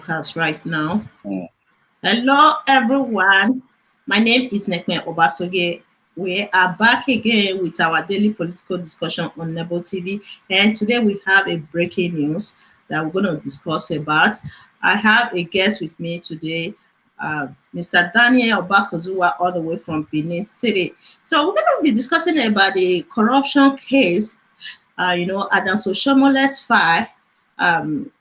broadcast right now. Mm. Hello, everyone. My name is Nekme Obasoge. We are back again with our daily political discussion on Nebo TV, and today we have a breaking news that we're going to discuss about. I have a guest with me today, Mr. Daniel Obakozuwa, all the way from Benin City. So we're going to be discussing about the corruption case, Adam Oshiomhole's file. Um,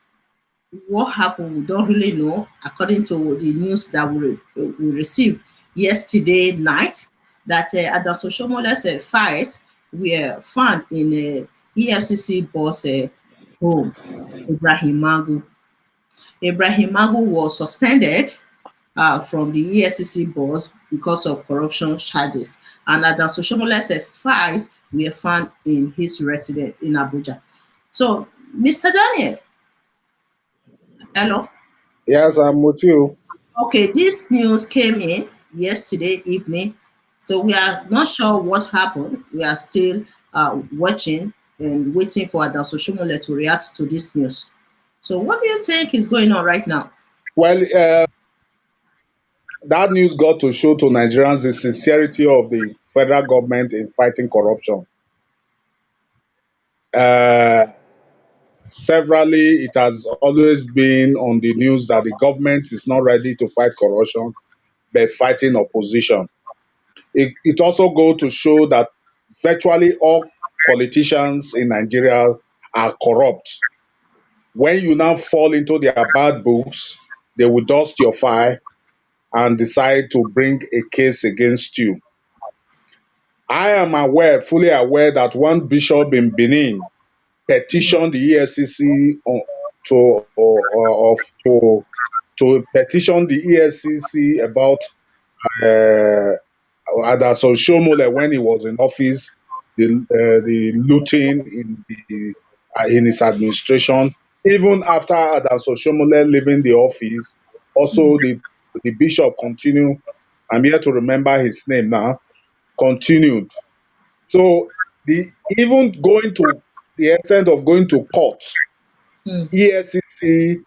what happened, we don't really know, according to the news that we received yesterday night, that Adam Oshiomhole's files were found in EFCC boss home, Ibrahim Magu. Ibrahim Magu was suspended from the EFCC boss because of corruption charges, and Adam Oshiomhole's files were found in his residence in Abuja. So, Mr. Daniel, hello. Yes, I'm with you. Okay, this news came in yesterday evening, so we are not sure what happened. We are still watching and waiting for Adam Oshiomhole to react to this news. So, what do you think is going on right now? Well, that news got to show to Nigerians the sincerity of the federal government in fighting corruption. Severally, it has always been on the news that the government is not ready to fight corruption, but fighting opposition. It also goes to show that virtually all politicians in Nigeria are corrupt. When you now fall into their bad books, they will dust your file and decide to bring a case against you. I am fully aware that one bishop in Benin petitioned the EFCC to petition the EFCC about Adam Oshiomhole when he was in office, the looting in his administration. Even after Adam Oshiomhole leaving the office, also the bishop continued. I'm here to remember his name now. Continued. So even going to the extent of going to court, EFCC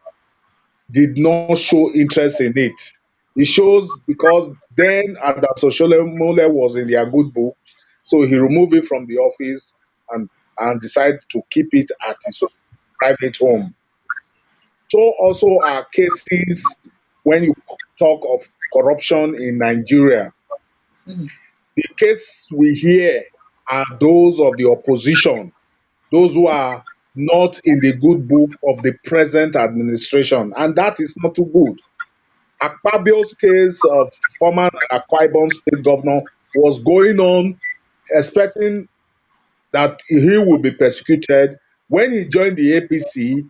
did not show interest in it. It shows because then Adam Oshiomhole was in their good book, so he removed it from the office and decided to keep it at his private home. So also are cases when you talk of corruption in Nigeria. The case we hear are those of the opposition, those who are not in the good book of the present administration, and that is not too good. Akpabio's case of former Akwa Ibom state governor was going on, expecting that he would be persecuted. When he joined the APC,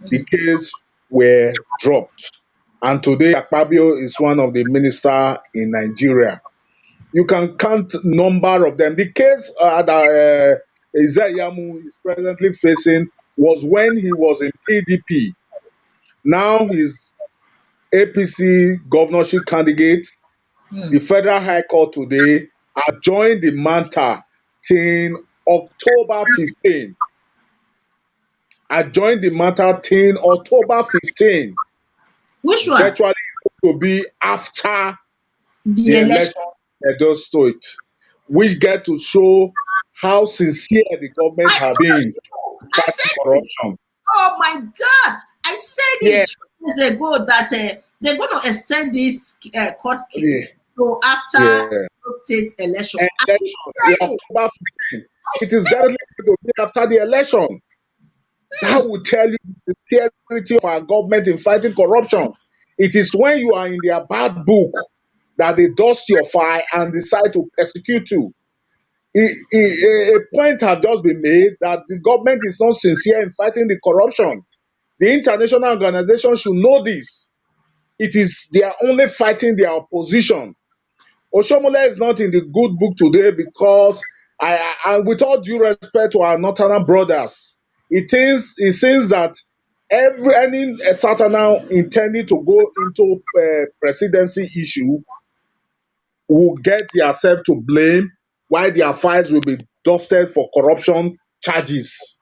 the case were dropped. And today, Akpabio is one of the ministers in Nigeria. You can count number of them. The case that Yamu is presently facing was when he was in PDP. Now he's APC governorship candidate. The Federal High Court today adjourned the matter till October 15. Adjourned the matter till October 15. Which one? Virtually to be after The election. Just to it, which get to show how sincere the government have been fighting corruption. Oh my God! I said this years ago that they're going to extend this court case so after state election. October 15. It is definitely going to be after the election. That will tell you the sincerity of our government in fighting corruption. It is when you are in their bad book that they dust your file and decide to persecute you. A point has just been made that the government is not sincere in fighting the corruption. The international organization should know this. They are only fighting their opposition. Oshiomhole is not in the good book today because, with all due respect to our northern brothers, it seems that any Southern intending to go into presidency issue will get themselves to blame, while their files will be dusted for corruption charges.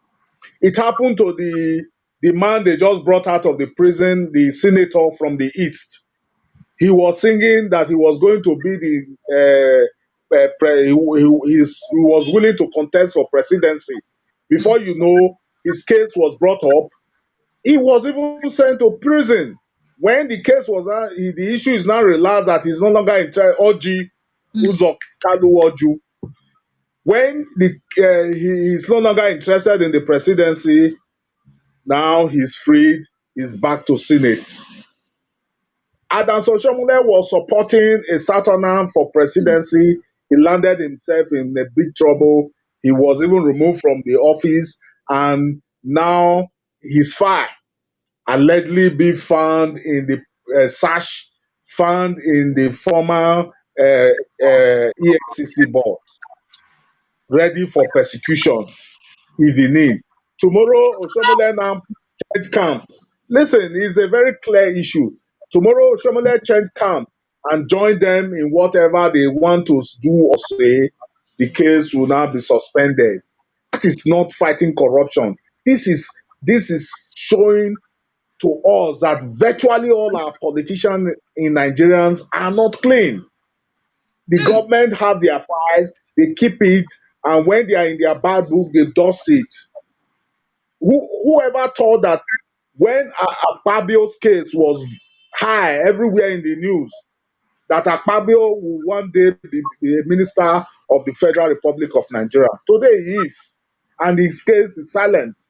It happened to the the man they just brought out of the prison, the senator from the East. He was singing that he was going to be he was willing to contest for presidency. Before you know, his case was brought up. He was even sent to prison. When the case was the issue is now realized that he's no longer in trial. Oji Uzok Kalu Oju. When he is no longer interested in the presidency, now he's freed. He's back to Senate. Adams Oshiomhole was supporting a Southerner for presidency. He landed himself in a big trouble. He was even removed from the office, and now his file allegedly be found in the sash found in the former EFCC board, ready for persecution if he need. Tomorrow, Oshiomhole now change camp. Listen, it's a very clear issue. Tomorrow, Oshiomhole change camp and join them in whatever they want to do or say. The case will now be suspended. That is not fighting corruption. This is showing to us that virtually all our politicians in Nigerians are not clean. The government have their files, they keep it, and when they are in their bad book, they dust it. Whoever thought that when Akpabio's case was high everywhere in the news, that Akpabio will one day be the minister of the Federal Republic of Nigeria. Today he is, and his case is silent.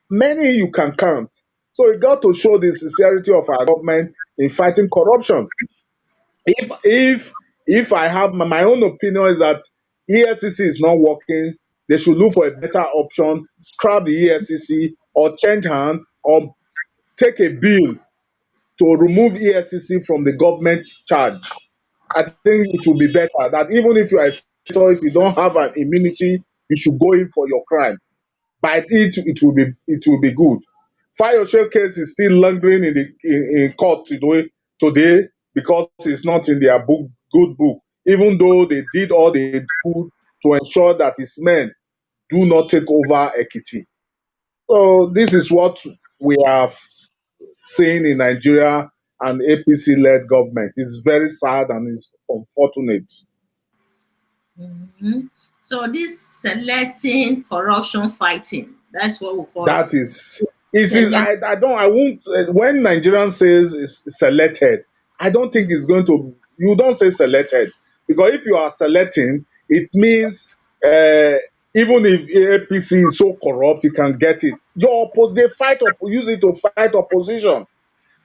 Many you can count. So it got to show the sincerity of our government in fighting corruption. If I have my own opinion is that EFCC is not working, they should look for a better option, scrap the EFCC or change hand or take a bill to remove EFCC from the government charge. I think it will be better that even if you are a senator, if you don't have an immunity, you should go in for your crime. By it will be good. Fayose case is still lingering in court today because it's not in their good book, even though they did all they could to ensure that his men do not take over Ekiti. So this is what we have seen in Nigeria and APC-led government. It's very sad and it's unfortunate. Mhm. So this selecting corruption fighting, that's what we call That it. is I won't when Nigerian says it's selected, I don't think it's going to you don't say selected because if you are selecting, it means even if APC is so corrupt, you can get it. They use it to fight opposition.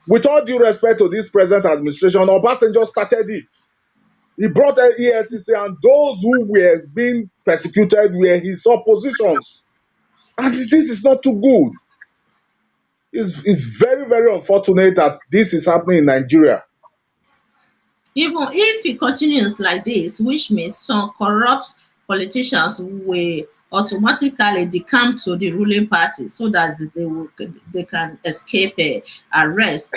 With all due respect to this present administration, Obasanjo started it. He brought the EFCC, and those who were being persecuted were his oppositions. And this is not too good. It's very, very unfortunate that this is happening in Nigeria. Even if it continues like this, which means some corrupt politicians will automatically decamp to the ruling party so that they can escape arrest.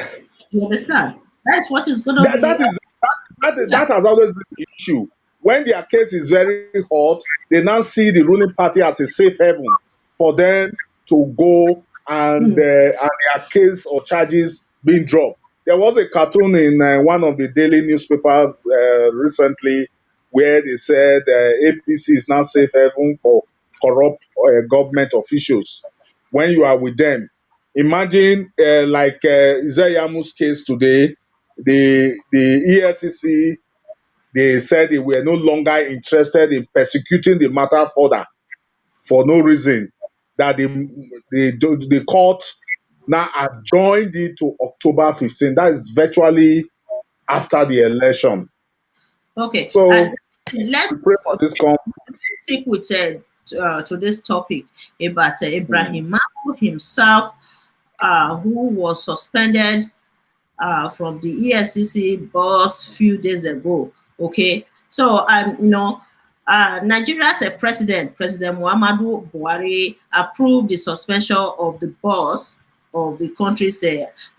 You understand? That's what is going to That, be. that is Yeah. that has always been the issue. When their case is very hot, they now see the ruling party as a safe haven for them to go and Mm. their case or charges being dropped. There was a cartoon in one of the daily newspaper recently where they said APC is now safe haven for corrupt government officials. When you are with them, imagine like Izayamu's case today, the EFCC, they said they were no longer interested in persecuting the matter further for no reason. That the court now adjourned it to October 15. That is virtually after the election. Okay. And So let's we pray for this country. stick with to this topic about Mm. Ibrahim Magu himself, who was suspended from the EFCC boss few days ago. Okay, so Nigeria's President Muhammadu Buhari, approved the suspension of the boss of the country's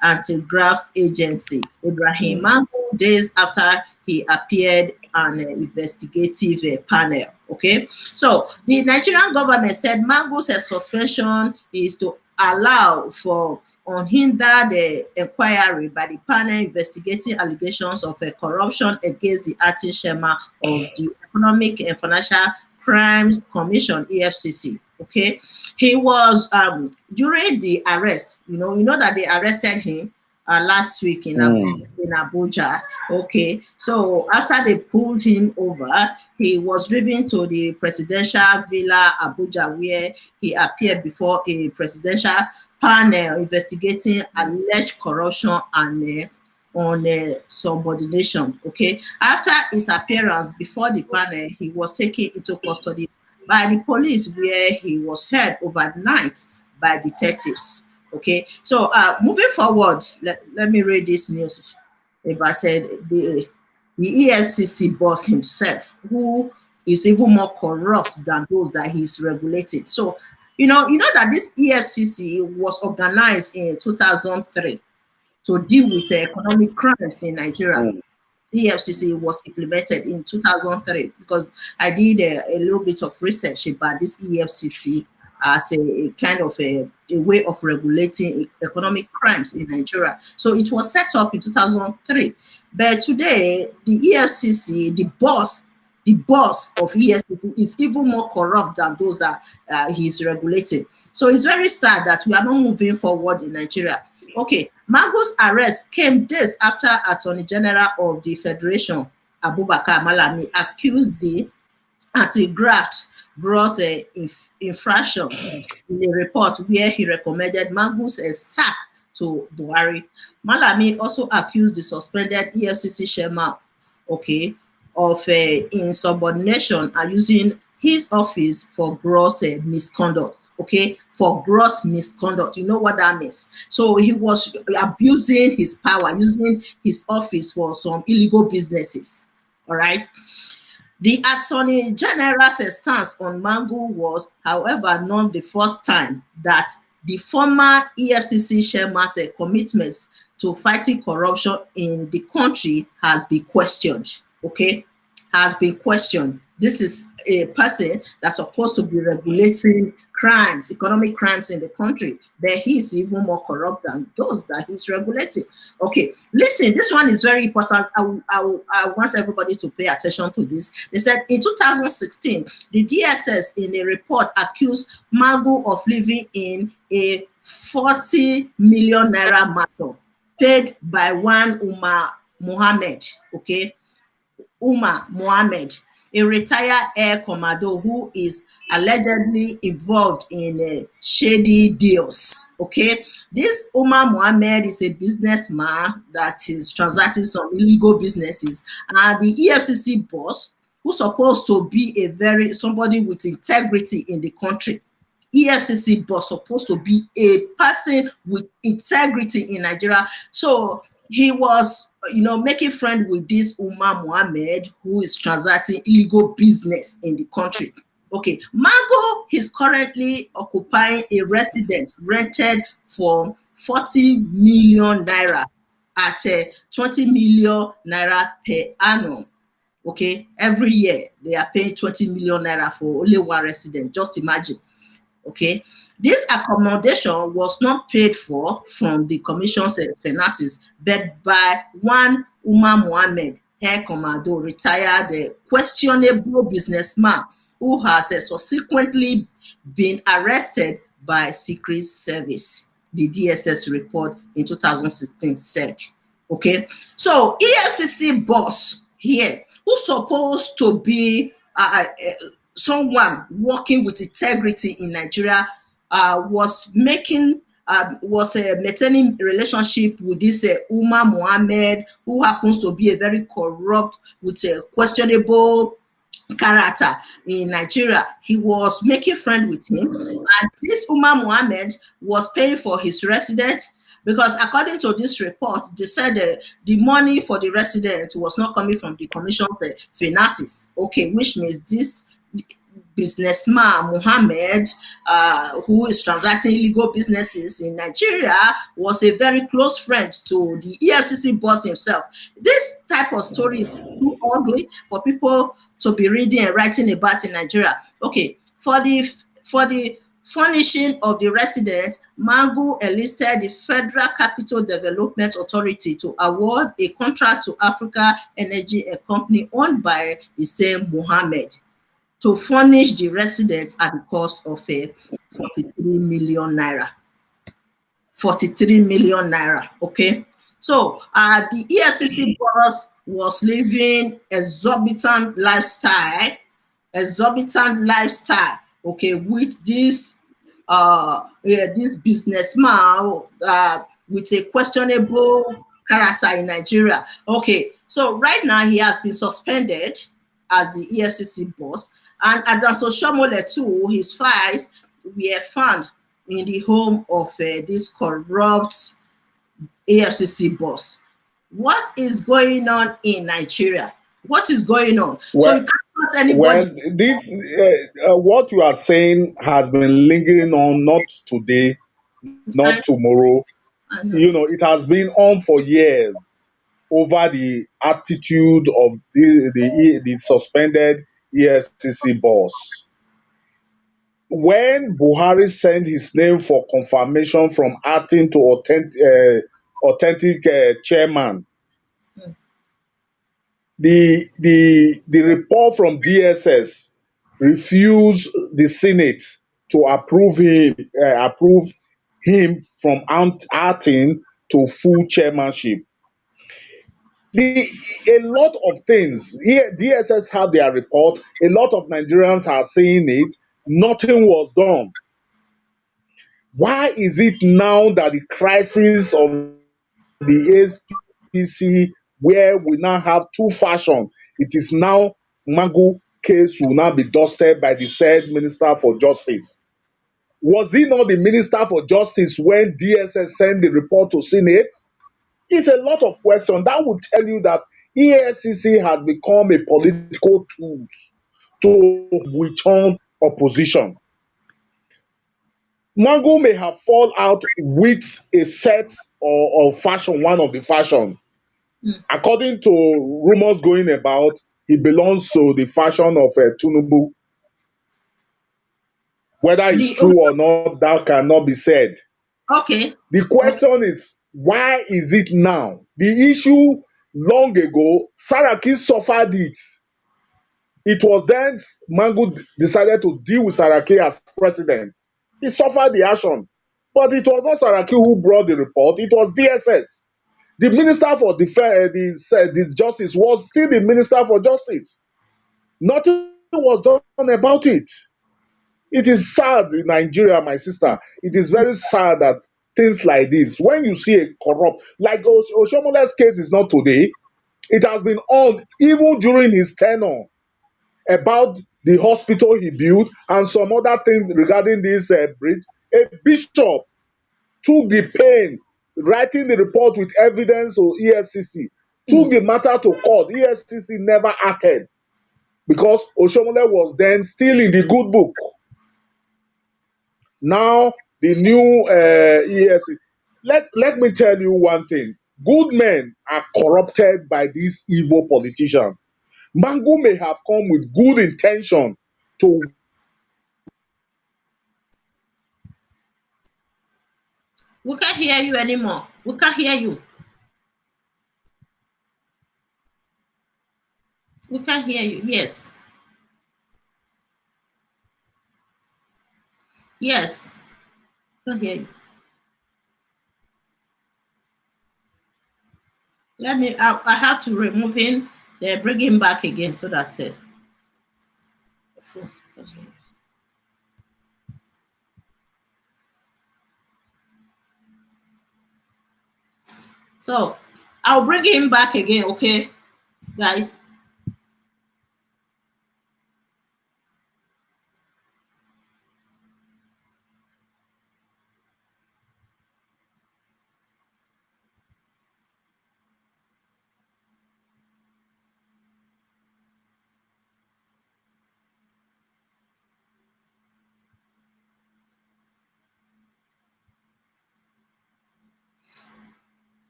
anti-graft agency, Ibrahim Mm. Magu, days after he appeared on an investigative panel. Okay, so the Nigerian government said Magu's suspension is to allow for unhindered inquiry by the panel investigating allegations of corruption against the acting chairman of the Economic and Financial Crimes Commission (EFCC). Okay, he was during the arrest. You know that they arrested him last week Mm. in Abuja. Okay, so after they pulled him over, he was driven to the presidential villa Abuja, where he appeared before a presidential panel investigating alleged corruption and on subordination. Okay, after his appearance before the panel, he was taken into custody by the police, where he was held overnight by detectives. Okay, so moving forward, let me read this news about the EFCC boss himself, who is even more corrupt than those that he's regulated. So, you know that this EFCC was organized in 2003 to deal with economic crimes in Nigeria. Mm. EFCC was implemented in 2003 because I did a little bit of research about this EFCC as a kind of a way of regulating economic crimes in Nigeria. So it was set up in 2003. But today, the EFCC, the boss of EFCC is even more corrupt than those that he's regulating. So it's very sad that we are not moving forward in Nigeria. Okay, Magu's arrest came days after Attorney General of the Federation, Abubakar Malami, accused the anti-graft gross infractions in a report where he recommended Magu's sack to Buhari. Malami also accused the suspended EFCC chairman, okay, of insubordination and using his office for gross misconduct. Okay, for gross misconduct. You know what that means. So he was abusing his power, using his office for some illegal businesses. All right. The Attorney General's stance on Magu was, however, not the first time that the former EFCC chairman's commitment to fighting corruption in the country has been questioned. Okay, has been questioned. This is a person that's supposed to be regulating crimes, economic crimes in the country, but he's even more corrupt than those that he's regulating. Okay, listen, this one is very important. I want everybody to pay attention to this. They said in 2016, the DSS in a report accused Magu of living in a 40 million naira matter paid by one Umar Mohammed. Okay, Umar Mohammed, a retired air commodore who is allegedly involved in shady deals. Okay, this Umar Mohammed is a businessman that is transacting some illegal businesses, and the EFCC boss, who's supposed to be somebody with integrity in the country. EFCC boss supposed to be a person with integrity in Nigeria. So he was, making friend with this Umar Mohammed, who is transacting illegal business in the country. Okay, Magu is currently occupying a residence rented for 40 million naira at 20 million naira per annum. Okay, every year they are paying 20 million naira for only one resident. Just imagine. Okay, this accommodation was not paid for from the commission's finances, but by one Umar Mohammed, Air Commando, retired questionable businessman who has subsequently been arrested by Secret Service, the DSS report in 2016 said. Okay, so EFCC boss here, who's supposed to be someone working with integrity in Nigeria, was maintaining relationship with this Umar Mohammed, who happens to be a very corrupt with a questionable character in Nigeria. He was making friend with him, and this Umar Mohammed was paying for his residence, because according to this report, they said the money for the resident was not coming from the commission's finances. Okay, which means this businessman Muhammad, who is transacting illegal businesses in Nigeria, was a very close friend to the EFCC boss himself. This type of story is too ugly for people to be reading and writing about in Nigeria. Okay, for the furnishing of the residents, Magu enlisted the Federal Capital Development Authority to award a contract to Africa Energy, a company owned by the same Mohammed, to furnish the residents at the cost of 43 million naira. 43 million naira. Okay. So the EFCC boss was living exorbitant lifestyle, okay, with this businessman with a questionable character in Nigeria. Okay, so right now he has been suspended as the EFCC boss, and at the Oshiomhole too, his files were found in the home of this corrupt EFCC boss. What is going on in Nigeria? What is going on? So you Well, can't trust anybody. well, this what you are saying has been lingering on, not today, not I, tomorrow. I know. It has been on for years over the attitude of the suspended EFCC boss. When Buhari sent his name for confirmation from acting to authentic chairman, Mm. the report from DSS refused the Senate to approve him from acting to full chairmanship. The A lot of things here, DSS have their report. A lot of Nigerians are saying it. Nothing was done. Why is it now that the crisis of the SPC, where we now have two fashion, it is now Magu case will now be dusted by the said Minister for Justice? Was he not the Minister for Justice when DSS sent the report to Senate? It's a lot of questions. That would tell you that EFCC has become a political tool to withhold opposition. Magu may have fall out with a set or fashion, one of the fashion. Mm. According to rumors going about, he belongs to the fashion of Tinubu. Whether it's The true or not, that cannot be said. okay, The okay. question is, why is it now? The issue long ago, Saraki suffered it. It was then Mangu decided to deal with Saraki as president. He suffered the action. But it was not Saraki who brought the report, it was DSS. The Minister for the Justice was still the Minister for Justice. Nothing was done about it. It is sad in Nigeria, my sister. It is very sad that things like this, when you see a corrupt, like Oshiomole's case is not today, it has been on even during his tenure about the hospital he built and some other things regarding this bridge. A bishop took the pain writing the report with evidence of EFCC, took Mm. the matter to court. EFCC never acted because Oshiomhole was then still in the good book. Now the new EFCC. Let me tell you one thing. Good men are corrupted by these evil politicians. Mangu may have come with good intention to. We can't hear you anymore. We can't hear you. We can't hear you. Yes. Yes. Can't hear you. I have to remove him, then bring him back again so that's it. So I'll bring him back again, okay, guys.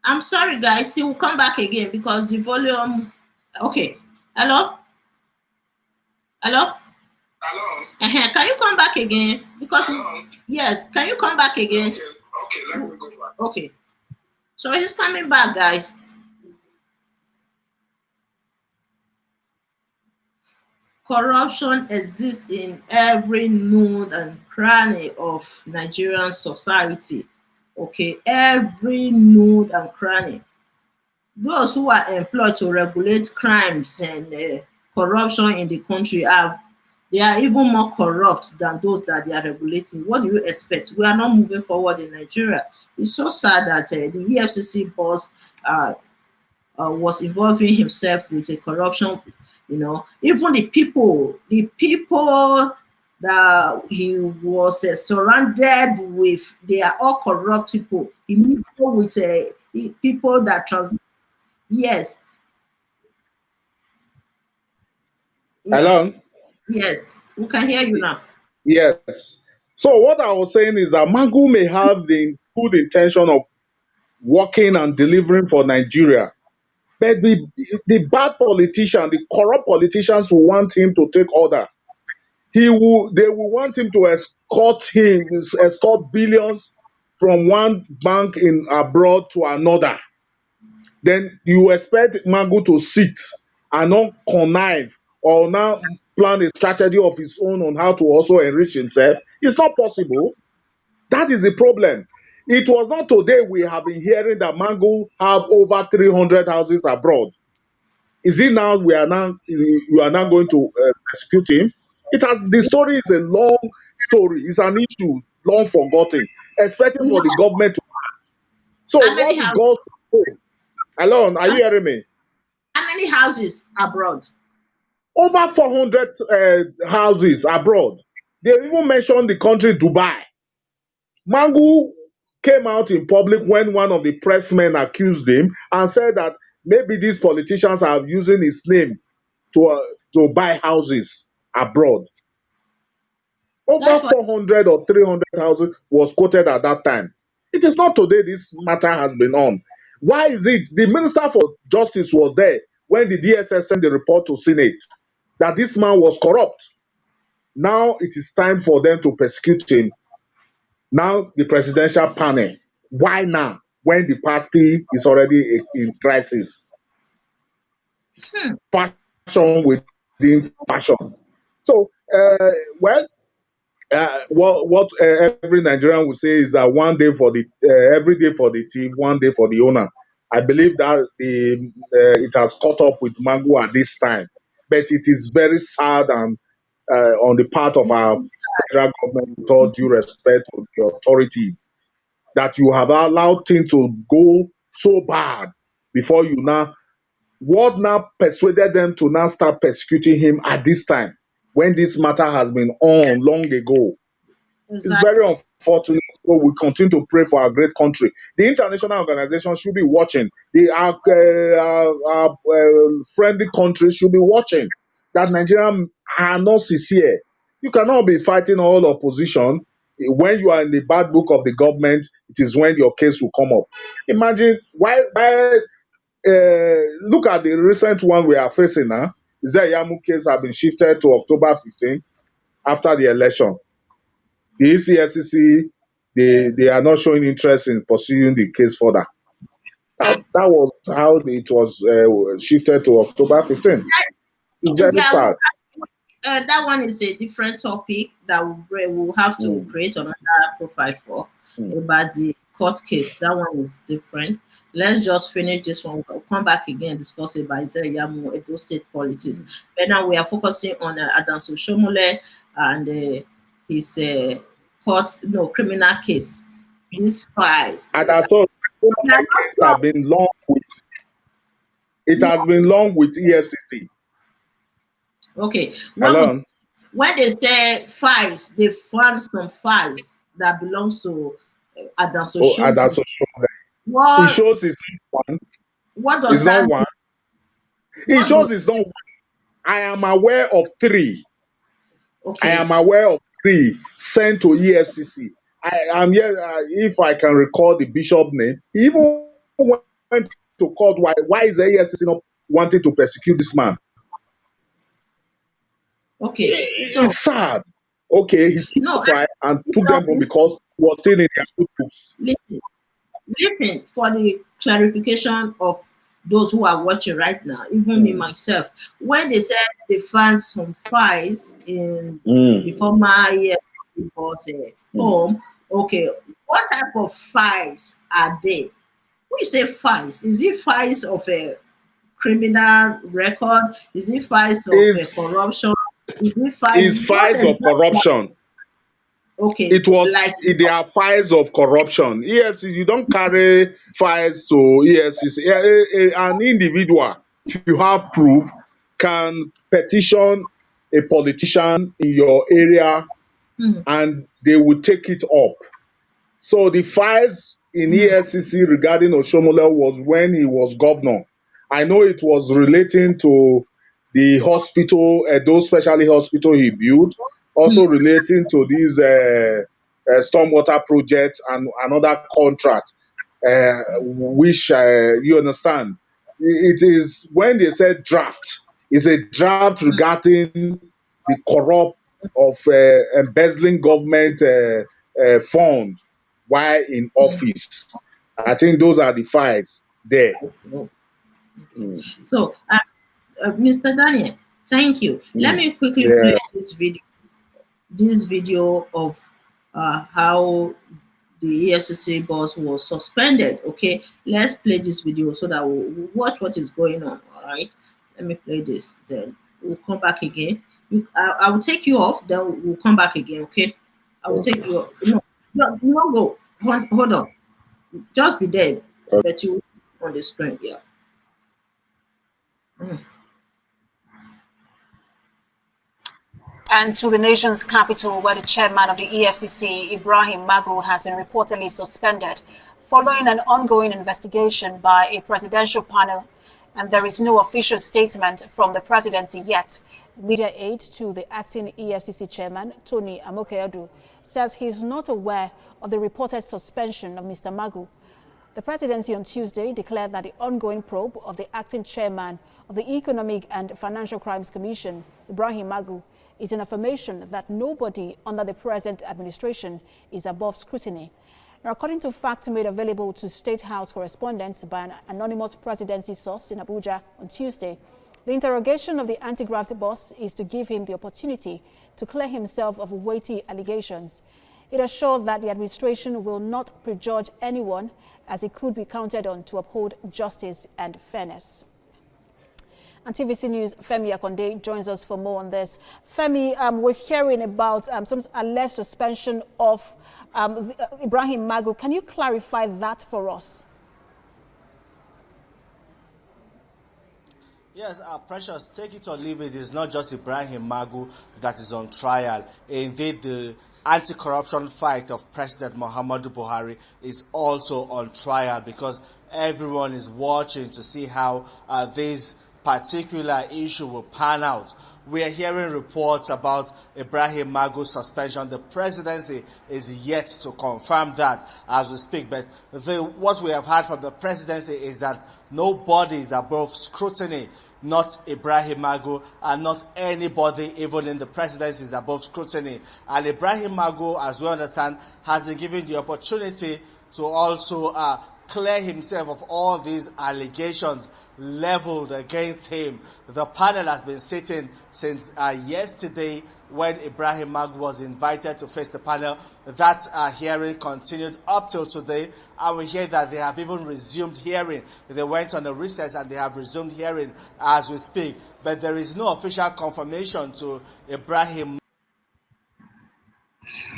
I'm sorry, guys. He will come back again because the volume. Okay. Hello? Hello? Can you come back again? Because yes, can you come back again? Let me go back. Okay. So he's coming back, guys. Corruption exists in every nook and cranny of Nigerian society. Okay, every nook and cranny. Those who are employed to regulate crimes and corruption in the country they are even more corrupt than those that they are regulating. What do you expect? We are not moving forward in Nigeria. It's so sad that the EFCC boss was involving himself with a corruption. Even the people that he was surrounded with, they are all corrupt people. He moved with people that trans. Yes, yeah, Hello? yes, we can hear you now. Yes. So what I was saying is that Magu may have the good intention of working and delivering for Nigeria, but the bad politician, the corrupt politicians will want him to take order. They will want him to escort billions from one bank in abroad to another. Then you expect Magu to sit and not connive or now plan a strategy of his own on how to also enrich himself. It's not possible. That is the problem. It was not today we have been hearing that Magu have over 300 houses abroad. Is it now you are now going to execute him? The story is a long story. It's an issue long forgotten, expecting We for the have government to. So how many what the houses? gods alone, are you hearing me? How many houses abroad? Over 400 houses abroad. They even mentioned the country Dubai. Magu came out in public when one of the pressmen accused him and said that maybe these politicians are using his name to uh, to buy houses abroad. Over That's what. 400 or 300 houses was quoted at that time. It is not today this matter has been on. Why is it the Minister for Justice was there when the DSS sent the report to Senate that this man was corrupt? Now it is time for them to persecute him. Now the presidential panel. Why now? When the party is already in crisis. Fashion within fashion. So, well, what every Nigerian will say is that one day for the every day for the thief, one day for the owner. I believe that it has caught up with Magu at this time, but it is very sad and on the part of our federal government, with all due respect to the authorities, that you have allowed things to go so bad before you now. What now persuaded them to now start persecuting him at this time when this matter has been on long ago? It's Exactly. very unfortunate. So we continue to pray for our great country. The international organization should be watching. Our friendly countries should be watching that Nigerians are not sincere. You cannot be fighting all opposition. When you are in the bad book of the government, it is when your case will come up. Imagine why look at the recent one we are facing now. Yamu case have been shifted to October 15 after the election. The EFCC, they are not showing interest in pursuing the case further. That was how it was shifted to October 15. It's very Yeah, sad. that one is a different topic that we'll have to Mm, create another profile for mm. about the court case. That one is different. Let's just finish this one. We'll come back again and discuss about Yamu Edo State politics. But now we are focusing on Adams Oshiomhole and his criminal case. These files. And that's all. We are not Case sure. have been long with it Yeah, has been long with EFCC. okay. Alone. When they say files, they found some files that belongs to Adams Oh, and Oshiomhole. that's so sure. It What shows it's not one. what does It's that not mean? one. It What does shows it's not one. I am aware of three. I okay? am aware of three sent to EFCC. I am here, if I can recall the bishop name, he even went to court. Why is the EFCC not wanting to persecute this man? Okay. So It's sad. Okay, he took no, the file and took listen, them home because it was still in their good books. listen, listen, for the clarification of those who are watching right now, even me Mm, myself, when they said they found some files in the mm, former EFCC boss mm. home, okay, what type of files are they? When you say files, is it files of a criminal record? Is it files of Is corruption? Is it files? is What files of exactly? corruption. Okay, It was like they are files of corruption. EFCC, you don't carry files to EFCC. An individual, if you have proof, can petition a politician in your area hmm, and they will take it up. So the files in hmm, EFCC regarding Oshiomhole was when he was governor. I know it was relating to the hospital, those specialty hospital he built, also relating to these stormwater projects and another contract, which you understand. It is when they said draft, it's a draft regarding the corrupt of embezzling government fund while in office. I think those are the files there. hmm. Mm, So, Mr. Daniel, thank you. Let mm. me quickly play Yeah. this video of how the EFCC boss was suspended. Okay, let's play this video so that we'll watch what is going on. All right, let me play this. Then we'll come back again. I will take you off. Then we'll come back again. Okay, I will take Okay. you off. No, no, no, go. Hold on. Just be there, but you on the screen. Yeah. Mm. And to the nation's capital, where the chairman of the EFCC, Ibrahim Magu, has been reportedly suspended following an ongoing investigation by a presidential panel. And there is no official statement from the presidency yet. Media aide to the acting EFCC chairman, Tony Amokeadu, says he is not aware of the reported suspension of Mr. Magu. The presidency on Tuesday declared that the ongoing probe of the acting chairman of the Economic and Financial Crimes Commission, Ibrahim Magu, is an affirmation that nobody under the present administration is above scrutiny. Now, according to facts made available to State House correspondents by an anonymous presidency source in Abuja on Tuesday, the interrogation of the anti-graft boss is to give him the opportunity to clear himself of weighty allegations. It assured that the administration will not prejudge anyone, as it could be counted on to uphold justice and fairness. And TVC News' Femi Akonde joins us for more on this. Femi, we're hearing about some alleged suspension of Ibrahim Magu. Can you clarify that for us? Yes, Precious, take it or leave it. It's not just Ibrahim Magu that is on trial. Indeed, the anti-corruption fight of President Muhammadu Buhari is also on trial because everyone is watching to see how this particular issue will pan out. We are hearing reports about Ibrahim Magu's suspension. The presidency is yet to confirm that as we speak. But what we have heard from the presidency is that nobody is above scrutiny. Not Ibrahim Magu and not anybody even in the presidency is above scrutiny. And Ibrahim Magu, as we understand, has been given the opportunity to also clear himself of all these allegations leveled against him. The panel has been sitting since yesterday when Ibrahim Magu was invited to face the panel. That hearing continued up till today, and we hear that they have even resumed hearing. They went on a recess and they have resumed hearing as we speak. But there is no official confirmation to Ibrahim.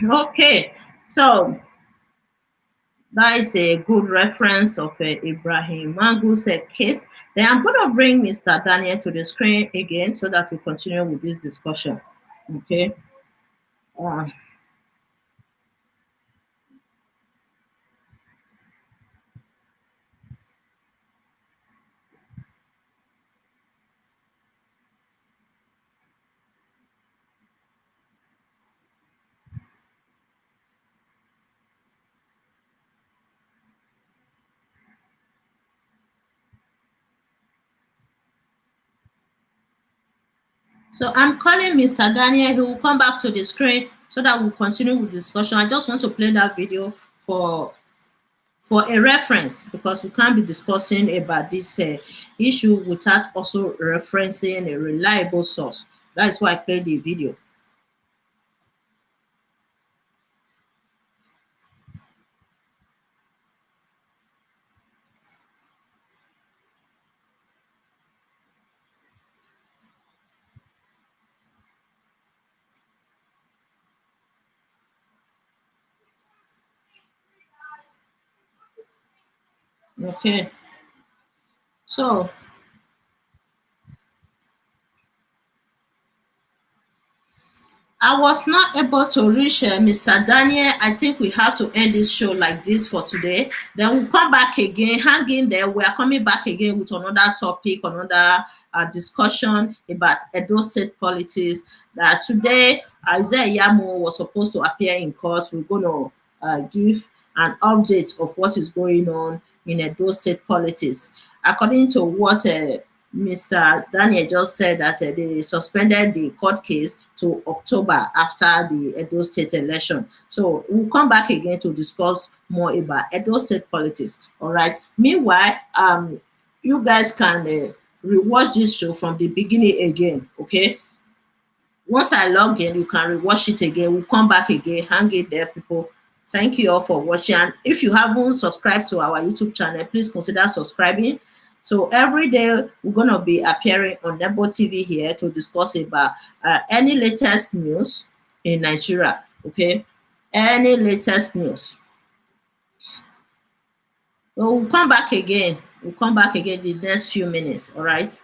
Okay, so that is a good reference of Ibrahim Magu's case. Then I'm going to bring Mr. Daniel to the screen again so that we continue with this discussion. Okay. Uh, So I'm calling Mr. Daniel. He will come back to the screen so that we'll continue with the discussion. I just want to play that video for a reference, because we can't be discussing about this issue without also referencing a reliable source. That is why I played the video. Okay. So I was not able to reach Mr. Daniel. I think we have to end this show like this for today. Then we'll come back again. Hang in there. We are coming back again with another topic, another discussion about Edo State politics. That today, Isaiah Yamo was supposed to appear in court. We're going to give an update of what is going on in Edo State politics. According to what Mr. Daniel just said, that they suspended the court case to October after the Edo State election. So we'll come back again to discuss more about Edo State politics. All right. Meanwhile, you guys can rewatch this show from the beginning again. Okay. Once I log in, you can rewatch it again. We'll come back again. Hang it there, people. Thank you all for watching. And if you haven't subscribed to our YouTube channel, please consider subscribing. So every day we're going to be appearing on Nebo TV here to discuss about any latest news in Nigeria. Okay, any latest news. So we'll come back again. We'll come back again in the next few minutes. All right.